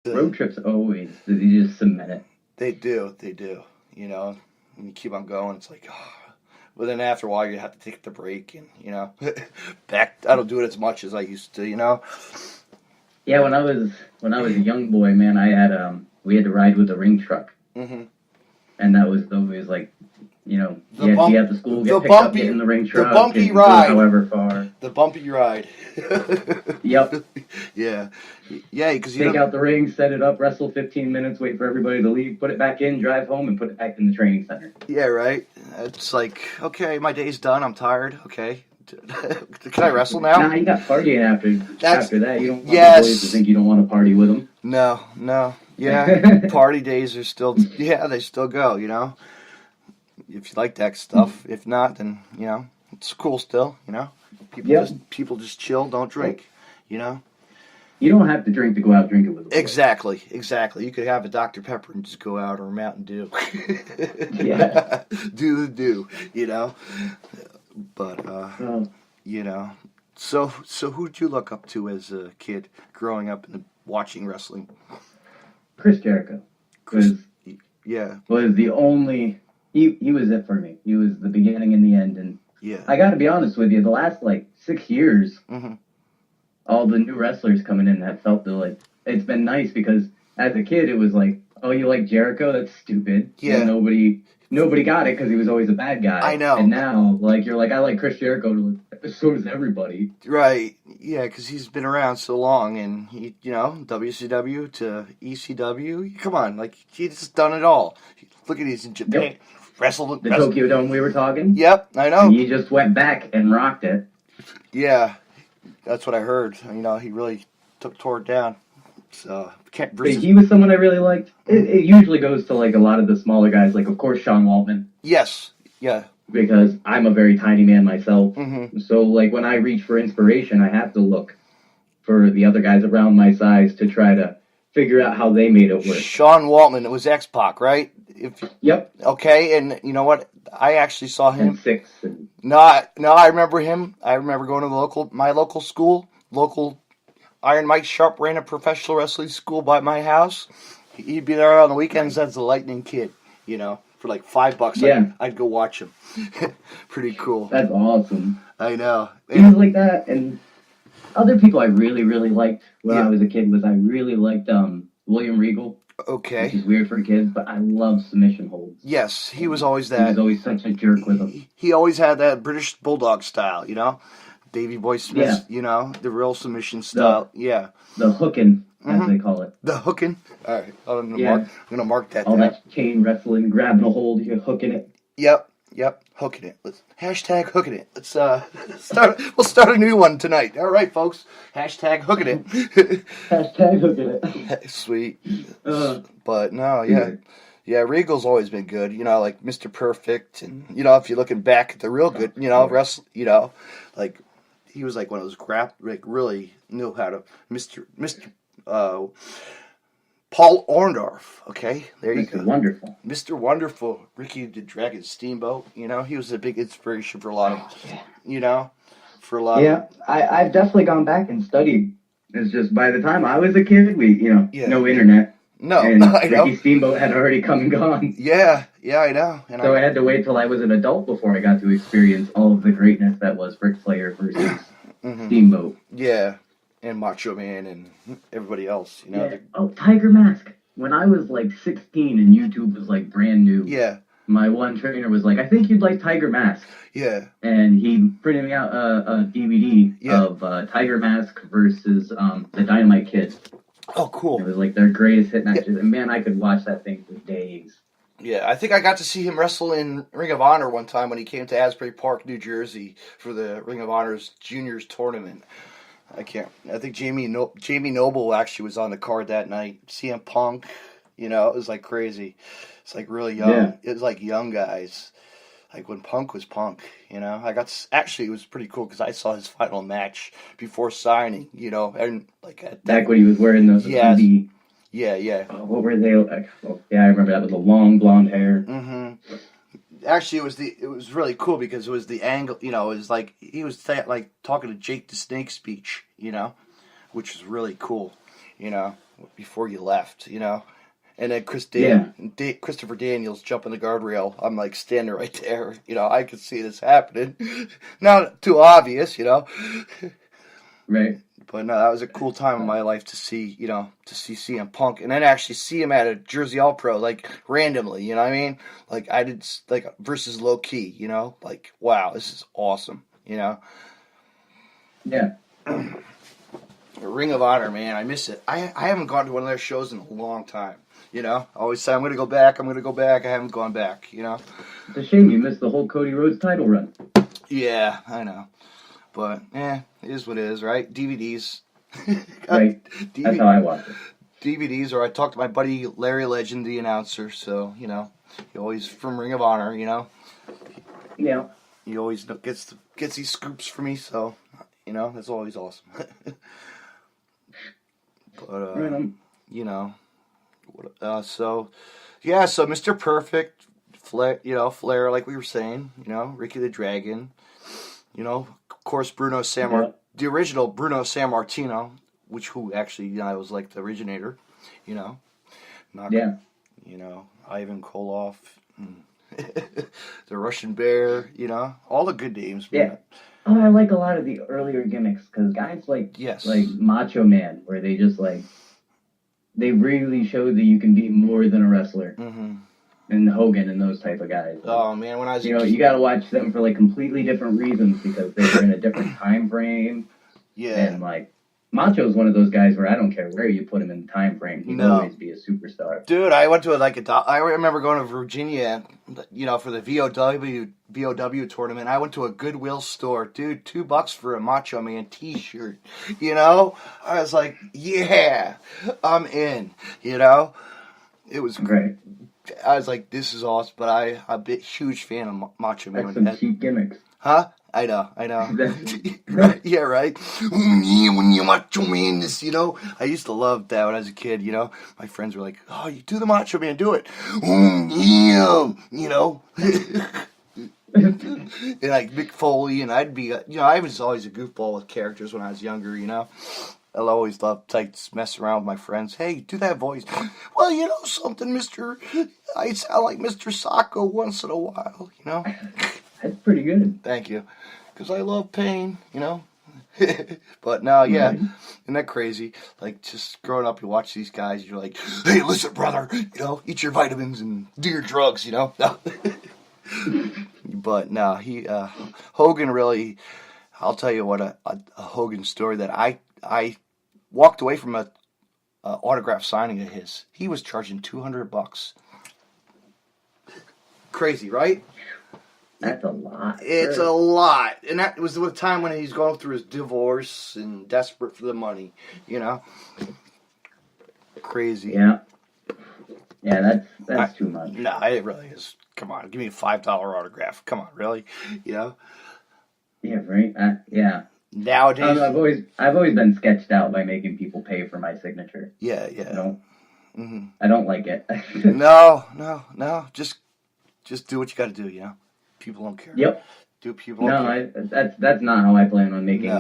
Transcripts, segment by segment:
Road trips always, you just cement it. They do. You know, and you keep on going. It's like, oh. But then after a while, you have to take the break, and back. I don't do it as much as I used to. Yeah, when I was a young boy, man, I had we had to ride with a ring truck, Hmm. and that was always like, The you had to bump, be at the school, the get picked up, bumpy, get in the ring the truck, bumpy and go ride, however far. the bumpy ride. Yep. Yeah, yeah, because Take out the ring, set it up, wrestle 15 minutes, wait for everybody to leave, put it back in, drive home, and put it back in the training center. Yeah, right. It's like, okay, my day's done. I'm tired. Okay, can I wrestle now? Nah, you got partying after that. You don't want the boys to Yes. think you don't want to party with them. No. Yeah, party days are still. Yeah, they still go. If you like that stuff. If not, then it's cool still. People just chill, don't drink. You know. You don't have to drink to go out drinking with the boys. Exactly. You could have a Dr. Pepper and just go out, or a Mountain Dew. Yeah. Do the do. But So who'd you look up to as a kid growing up and watching wrestling? Chris Jericho Chris, was yeah, the only. He was it for me. He was the beginning and the end. And yeah. I got to be honest with you, the last 6 years, Mm-hmm. all the new wrestlers coming in have felt it's been nice because as a kid it was like, oh, you like Jericho? That's stupid. Yeah. And nobody got it because he was always a bad guy. I know. And now you're like, I like Chris Jericho. So does everybody. Right. Yeah, because he's been around so long, and he, WCW to ECW. Come on, he's done it all. Look at he's in Japan. Yep. Wrestled. The Tokyo Dome we were talking. Yep, I know. And he just went back and rocked it. Yeah, that's what I heard. He really tore it down. So he was someone I really liked. It usually goes to a lot of the smaller guys, of course Sean Waltman. Yes. Yeah. Because I'm a very tiny man myself. Mm-hmm. So when I reach for inspiration, I have to look for the other guys around my size to try to figure out how they made it work. Sean Waltman, it was X-Pac, right? Yep. Okay, and you know what? I actually saw him. And 6. No, I remember him. I remember going to my local school. Local Iron Mike Sharp ran a professional wrestling school by my house. He'd be there on the weekends as the Lightning Kid, for $5. Yeah. I'd go watch him. Pretty cool. That's awesome. I know. He was like that, and other people I really, really liked when I was a kid I really liked William Regal. Okay. Which is weird for kids, but I love submission holds. Yes, he was always that. He was always such a jerk with them. He always had that British Bulldog style, Davey Boy Smith, Yeah. The real submission style. Yeah. The hooking, as they call it. The hooking. All right. I'm gonna mark that All down. that chain wrestling, grabbing a hold, you're hooking it. Yep. Hooking it. Let's hashtag hooking it. Let's start. We'll start a new one tonight. All right, folks. Hashtag hooking it. Hashtag hooking it. Sweet. But no, yeah. Yeah, Regal's always been good, like Mr. Perfect, and if you're looking back at the real good, wrestle, he was one of those really knew how to Mr. Paul Orndorff, okay? There you go. Mr. Wonderful. Mr. Wonderful, Ricky the Dragon Steamboat, he was a big inspiration for a lot of, for a lot of... I've definitely gone back and studied. It's just by the time I was a kid, no internet. No, and I know. Ricky Steamboat had already come and gone. Yeah, I know. And so I had to wait till I was an adult before I got to experience all of the greatness that was Ric Flair versus Steamboat. Yeah. And Macho Man and everybody else, Tiger Mask. When I was 16 and YouTube was brand new. Yeah. My one trainer was I think you'd like Tiger Mask. Yeah. And he printed me out a DVD of Tiger Mask versus the Dynamite Kid. Oh, cool. It was their greatest hit matches. And man, I could watch that thing for days. Yeah, I think I got to see him wrestle in Ring of Honor one time when he came to Asbury Park, New Jersey for the Ring of Honor's Juniors tournament. I think Jamie Noble actually was on the card that night. CM Punk, it was crazy. It's really young. Yeah. It was young guys. When Punk was Punk, actually it was pretty cool because I saw his final match before signing, and back when he was wearing those. Yes. Yeah. What were they like? Oh, yeah, I remember that with the long blonde hair. Mm-hmm. Actually, it was really cool because it was the angle, it was he was talking to Jake the Snake speech, which was really cool, before you left, you know. And then Christopher Daniels jumping the guardrail. I'm like standing right there. You know, I could see this happening. Not too obvious, you know. Right. But no, that was a cool time in my life to see, you know, to see CM Punk, and then actually see him at a Jersey All Pro, like randomly. You know what I mean? Like I did, like versus Low Key. You know, like wow, this is awesome. You know. Yeah. Ring of Honor, man, I miss it. I haven't gone to one of their shows in a long time. You know, I always say I'm going to go back. I haven't gone back. You know. It's a shame you missed the whole Cody Rhodes title run. Yeah, I know. But, it is what it is, right? DVDs. Right. That's how I watch it. DVDs, or I talked to my buddy Larry Legend, the announcer, so, you know, he always, from Ring of Honor, you know. Yeah. He always gets these scoops for me, so, you know, that's always awesome. But, you know, so Mr. Perfect, Flair, like we were saying, you know, Ricky the Dragon, you know, of course, the original Bruno Sammartino, who actually, you know, was like the originator, you know. You know, Ivan Koloff, the Russian Bear, you know, all the good names. Yeah. Oh, I like a lot of the earlier gimmicks, because guys like Macho Man, where they just like, they really showed that you can be more than a wrestler. Mm-hmm. And Hogan and those type of guys. Oh man, when I was you got to watch them for like completely different reasons, because they were in a different time frame. Yeah. And like Macho's one of those guys where I don't care where you put him in the time frame, he'd always be a superstar. Dude, I went to I remember going to Virginia, you know, for the VOW tournament. I went to a Goodwill store, dude, $2 for a Macho Man T-shirt. You know, I was like, yeah, I'm in. You know, it was great. I was like, this is awesome, but I'm a huge fan of Macho Man. That's some cheap gimmicks. Huh? I know. Right? Yeah, right? When you Macho Man this, you know? I used to love that when I was a kid, you know? My friends were like, oh, you do the Macho Man, do it. Yeah, you know? And like Mick Foley, and I'd be, you know, I was always a goofball with characters when I was younger, you know? I always loved to mess around with my friends. Hey, do that voice. Well, you know something, I sound like Mr. Sacco once in a while, you know? That's pretty good. Thank you. Because I love pain, you know? But now, yeah, isn't that crazy? Like, just growing up, you watch these guys, you're like, hey, listen, brother, you know, eat your vitamins and do your drugs, you know? But no, Hogan really, I'll tell you what, a Hogan story that I walked away from a autograph signing of his. He was charging $200. Crazy, right? That's a lot. It's a lot. And that was the time when he's going through his divorce and desperate for the money, you know? Crazy. Yeah. Yeah, that's too much. No, it really is. Come on, give me a $5 autograph. Come on, really? You know? Yeah, right? Yeah. Nowadays, I've always been sketched out by making people pay for my signature. Yeah. I don't like it. No. Just do what you got to do. You know, people don't care. Yep. That's not how I plan on making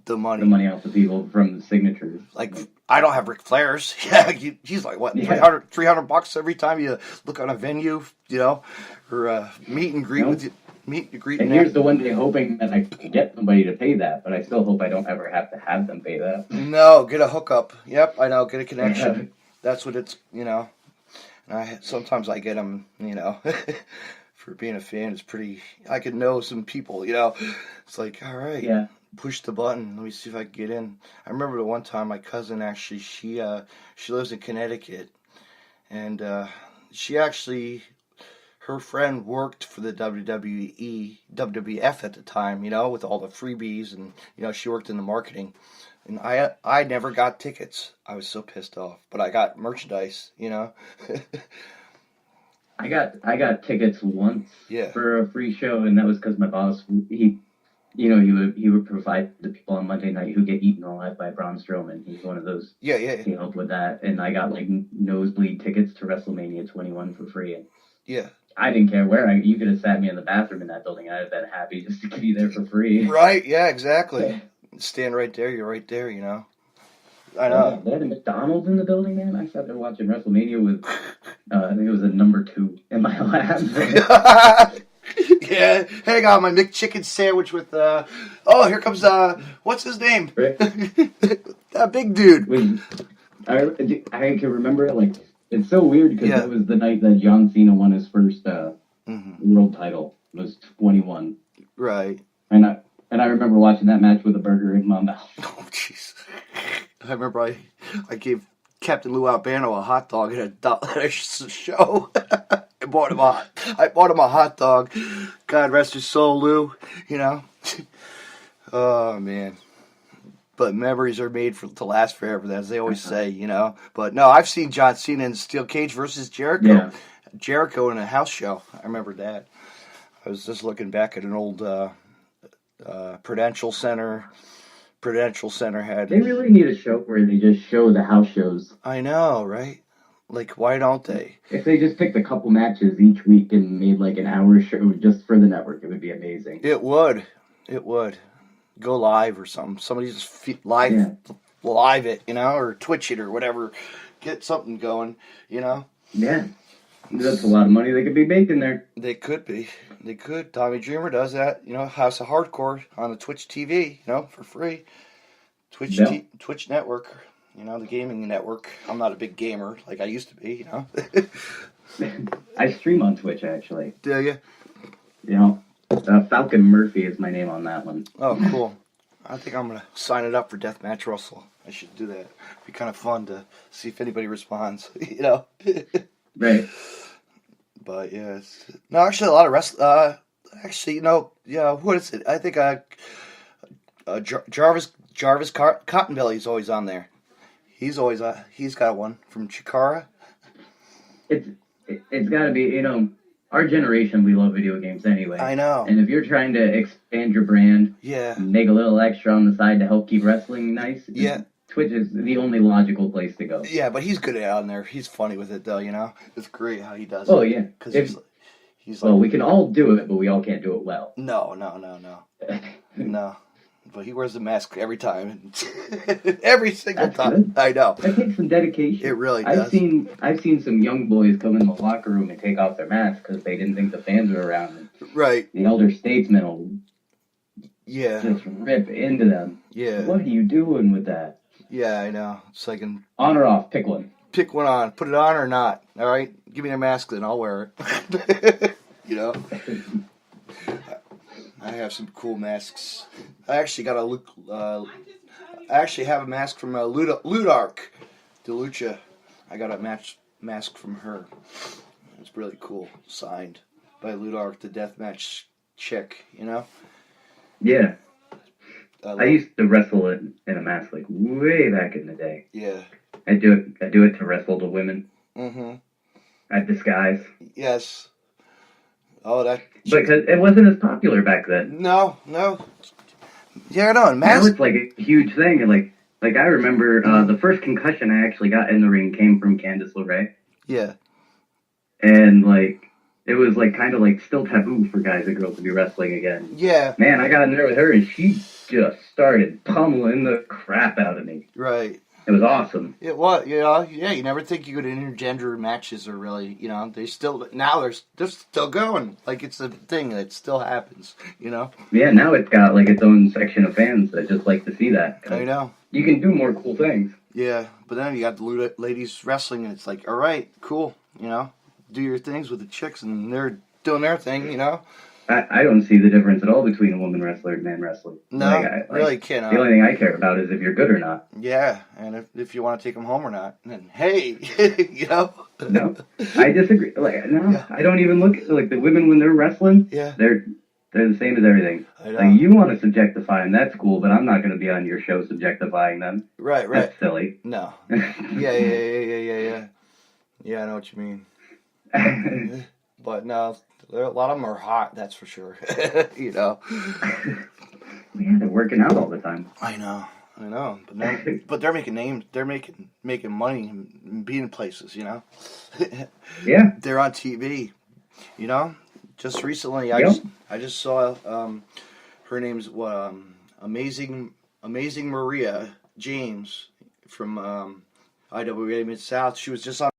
the money off of people from the signatures. Like I don't have Ric Flair's. Yeah, he's like what $300 every time you look on a venue. You know, or meet and greet with you. Meet and greet. And here's the one thing, hoping that I can get somebody to pay that, but I still hope I don't ever have to have them pay that. No, get a hookup. Yep, I know, get a connection. That's what it's, you know. And sometimes I get them, you know, for being a fan. It's pretty, I could know some people, you know. It's like, all right, push the button. Let me see if I can get in. I remember the one time my cousin actually, she lives in Connecticut, and she actually, her friend worked for the WWF at the time, you know, with all the freebies, and, you know, she worked in the marketing. And I never got tickets. I was so pissed off. But I got merchandise, you know. I got tickets once for a free show, and that was because my boss, he would provide the people on Monday night who get eaten alive by Braun Strowman. He's one of those. Yeah. He helped with that, and I got like nosebleed tickets to WrestleMania 21 for free. And I didn't care where you could have sat me in the bathroom in that building. I'd have been happy just to be there for free. Right? Yeah, exactly. Stand right there. You're right there. You know. I know. They had a McDonald's in the building, man. I sat there watching WrestleMania with, I think it was a number 2 in my lap. Yeah, hey, I got my McChicken sandwich with, here comes, what's his name? Right? That big dude. I can remember it, like, it's so weird because it was the night that John Cena won his first world title. It was 21. Right. And I remember watching that match with a burger in my mouth. Oh, jeez. I remember I gave Captain Lou Albano a hot dog at a show. I bought him a hot dog. God rest his soul, Lou. You know. Oh man. But memories are made to last forever, as they always say. You know. But no, I've seen John Cena in Steel Cage versus Jericho. Yeah. Jericho in a house show. I remember that. I was just looking back at an old Prudential Center. Prudential Center had. They really need a show where they just show the house shows. I know, right? Like, why don't they? If they just picked a couple matches each week and made like an hour show just for the network, it would be amazing. It would. Go live or something. Somebody just live it, you know, or Twitch it or whatever. Get something going, you know. Yeah. That's a lot of money they could be making there. They could be. They could. Tommy Dreamer does that, you know, House of Hardcore on the Twitch TV, you know, for free. Twitch network, you know, the gaming network. I'm not a big gamer like I used to be, you know. I stream on Twitch, actually. Do you? You know, Falcon Murphy is my name on that one. Oh, cool. I think I'm going to sign it up for Deathmatch Russell. I should do that. It'd be kind of fun to see if anybody responds, you know. Right. But yeah, no, actually a lot of actually, you know, yeah, what is it? I think Jarvis Cottonbelly's always on there. He's got one from Chikara. It's got to be, you know, our generation, we love video games anyway. I know. And if you're trying to expand your brand, make a little extra on the side to help keep wrestling nice, Twitch is the only logical place to go. Yeah, but he's good at it on there. He's funny with it, though, you know? It's great how he does it. Oh, yeah. Because he's like... Well, we can all do it, but we all can't do it well. No. No. But he wears the mask every time. Every single time. Good. I know. That takes some dedication. It really does. I've seen some young boys come in the locker room and take off their masks because they didn't think the fans were around. Right. The elder statesman will just rip into them. Yeah. What are you doing with that? Yeah, I know. It's like on or off, pick one. Pick one on. Put it on or not. All right? Give me a mask, then I'll wear it. You know? I have some cool masks. I actually got I actually have a mask from Ludark, Delucha. I got a mask from her. It's really cool. Signed by Ludark, the deathmatch chick, you know? Yeah. I used to wrestle in a mask like way back in the day. Yeah. I do it to wrestle the women. Mm-hmm. At Disguise. Yes. Oh, because it wasn't as popular back then. No. Yeah, no, mask. Now it's like a huge thing. And like I remember the first concussion I actually got in the ring came from Candice LeRae. Yeah. And like it was like kind of like still taboo for guys and girls to be wrestling again. Yeah. Man, I got in there with her and she just started pummeling the crap out of me. Right. It was awesome. It was, you know, yeah, you never think you could intergender matches are really, you know, they're still going. Like, it's a thing that still happens, you know? Yeah, now it's got, like, its own section of fans that just like to see that. I know. You can do more cool things. Yeah, but then you got the ladies wrestling, and it's like, all right, cool, you know? Do your things with the chicks, and they're doing their thing, you know? I don't see the difference at all between a woman wrestler and man wrestler. No, really can't. The only thing I care about is if you're good or not. Yeah, and if you want to take them home or not, then hey, you know. No, I disagree. Like, no, yeah. I don't even look at like the women when they're wrestling. Yeah, they're the same as everything. I know. Like you want to subjectify them, that's cool, but I'm not going to be on your show subjectifying them. Right. That's silly. No. Yeah. Yeah, I know what you mean. But no. A lot of them are hot, that's for sure. You know. Yeah, they're working out all the time. I know. But they're making names. They're making money and being in places, you know. Yeah. They're on TV, you know. Just recently, I just saw her name's Amazing Maria James. from IWA Mid South. She was just on